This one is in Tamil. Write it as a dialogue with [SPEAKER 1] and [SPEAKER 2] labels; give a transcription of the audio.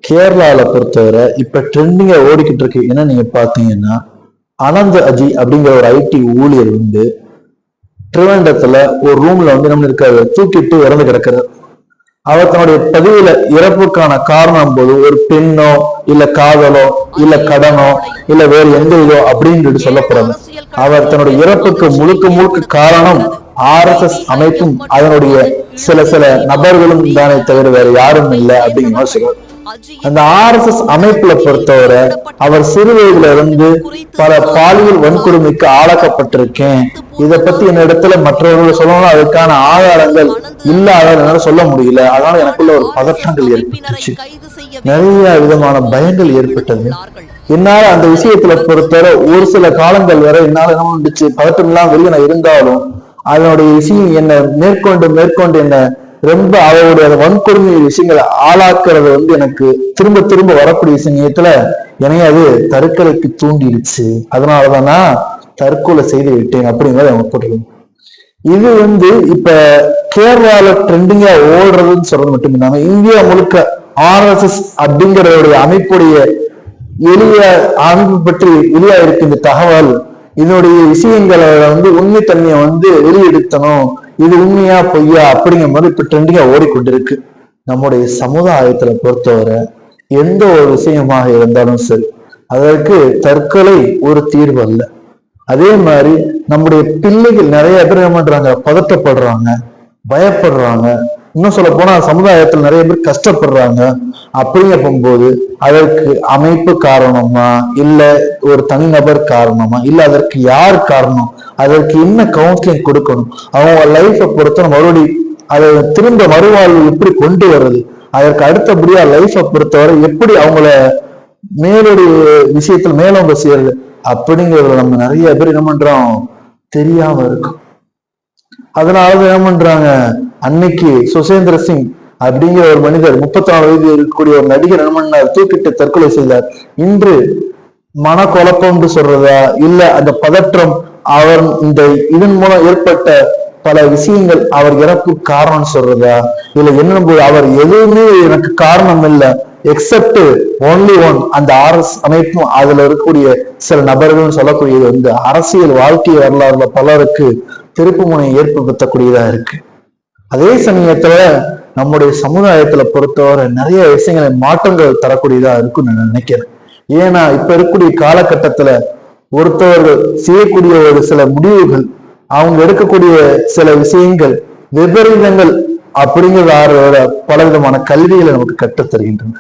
[SPEAKER 1] கேரளால பொறுத்தவரை இப்ப ட்ரெண்டிங்கா ஓடிக்கிட்டு இருக்கு. என்ன நீங்க பாத்தீங்கன்னா, அனந்த் அஜி அப்படிங்கிற ஒரு ஐடி ஊழியர் வந்து திருவனந்தத்துல ஒரு ரூம்ல வந்து நம்ம இருக்காரு தூக்கிட்டு இறந்து கிடக்கிறார். அவர் தன்னுடைய பதிவுல இறப்புக்கான காரணம் போது ஒரு பெண்ணோ இல்ல காதலோ இல்ல கடனோ இல்ல வேற எந்த இதோ அப்படின்னு சொல்லப்படுறது. அவர் தன்னுடைய இறப்புக்கு முழுக்க முழுக்க காரணம் RSS அமைப்பும் அதனுடைய சில சில நபர்களும் தானே தவிர வேற யாரும் இல்லை அப்படின்னு யோசிக்கிறார். அந்த RSS அமைப்புல பொறுத்தவரை அவர் சிறு வயதுல இருந்து பல பாலியல் வன்கொடுமைக்கு ஆளாக்கப்பட்டிருக்கேன். இதை பத்தி என்ன இடத்துல மற்றவர்கள் சொல்லணும், அதுக்கான ஆதாரங்கள் இல்லாத சொல்ல முடியல. அதனால எனக்குள்ள ஒரு பதற்றங்கள் ஏற்பட்டுச்சு, நிறைய விதமான பயங்கள் ஏற்பட்டது. என்னால அந்த விஷயத்துல பொறுத்தவரை ஒரு சில காலங்கள் வரை என்னால என்ன வந்துச்சு, பதட்டம் எல்லாம் வெளியே நான் இருந்தாலும் அதனுடைய விஷயம் என்ன மேற்கொண்டு என்ன ரொம்ப அவருடைய வன்கொடுமை விஷயங்களை ஆளாக்குறது வந்து எனக்கு திரும்ப திரும்ப வரக்கூடிய சமயத்துல என்னைய அது தற்கொலைக்கு தூண்டிடுச்சு. அதனாலதான் நான் தற்கொலை செய்து விட்டேன் அப்படிங்கிறத அவங்க போட்டிருக்கோம். இது வந்து இப்ப கேரளால ட்ரெண்டிங்கா ஓடுறதுன்னு சொல்றது மட்டும் இல்லாம இந்தியா முழுக்க RSS அப்படிங்கிறவருடைய அமைப்புடைய எளிய அமைப்பு பற்றி வெளியா இருக்கு இந்த தகவல். இதனுடைய விஷயங்களை வந்து உண்மைத்தன்மையை வந்து வெளியெடுத்தணும், இது உண்மையா பொய்யா அப்படிங்கும் போது இப்ப ட்ரெண்டிங்கா ஓடிக்கொண்டிருக்கு. நம்முடைய சமுதாயத்துல பொறுத்தவரை எந்த ஒரு விஷயமாக இருந்தாலும் சரி, அதற்கு தற்கொலை ஒரு தீர்வு அல்ல. அதே மாதிரி நம்முடைய பிள்ளைகள் நிறைய பேர் என்ன பண்றாங்க, பதட்டப்படுறாங்க, பயப்படுறாங்க. இன்னும் சொல்ல போனா சமுதாயத்தில் நிறைய பேர் கஷ்டப்படுறாங்க. அப்படிங்க போகும்போது அதற்கு அமைப்பு காரணமா இல்ல ஒரு தனிநபர் காரணமா இல்ல அதற்கு யார் காரணம், அதற்கு என்ன கவுன்சிலிங் கொடுக்கணும், அவங்க லைஃபை பொறுத்த மறுபடியும் அதை திரும்ப மறுவாழ்வு எப்படி கொண்டு வர்றது, அதற்கு அடுத்தபடியா லைஃபை பொறுத்தவரை எப்படி அவங்கள மேலுடைய விஷயத்துல மேலவங்க செய்யறது அப்படிங்கிறத நம்ம நிறைய பேர் என்ன பண்றோம் தெரியாம இருக்கும். அதனாலதான் என்ன பண்றாங்க, அன்னைக்கு சுசேந்திர சிங் அப்படிங்கிற ஒரு மனிதர் 34 வயது இருக்கக்கூடிய ஒரு நடிகர் என்ன பண்ணார், தூக்கிட்டு தற்கொலை செய்தார். இன்று மனக்குழப்பம் சொல்றதா இல்ல அந்த பதற்றம் அவர் இந்த இதன் மூலம் ஏற்பட்ட பல விஷயங்கள் அவர் இறப்பு காரணம் சொல்றதா இல்ல என்ன, அவர் எதுவுமே எனக்கு காரணம் இல்லை எக்ஸப்ட் ஒன்லி ஒன் அந்த RS அமைப்பும் அதுல இருக்கக்கூடிய சில நபர்கள் சொல்லக்கூடியது வந்து அரசியல் வாழ்க்கை வரலாறுல பலருக்கு திருப்பு முனை ஏற்படுத்தக்கூடியதா இருக்கு. அதே சமயத்துல நம்முடைய சமுதாயத்துல பொறுத்தவரை நிறைய விஷயங்களை மாற்றங்கள் தரக்கூடியதா இருக்குன்னு நான் நினைக்கிறேன். ஏன்னா இப்ப இருக்கக்கூடிய காலகட்டத்துல ஒருத்தவர்கள் செய்யக்கூடிய ஒரு சில முடிவுகள், அவங்க எடுக்கக்கூடிய சில விஷயங்கள் விபரீதங்கள் அப்படிங்கிற பல விதமான கல்விகளை நமக்கு கற்றுத் தருகின்றன.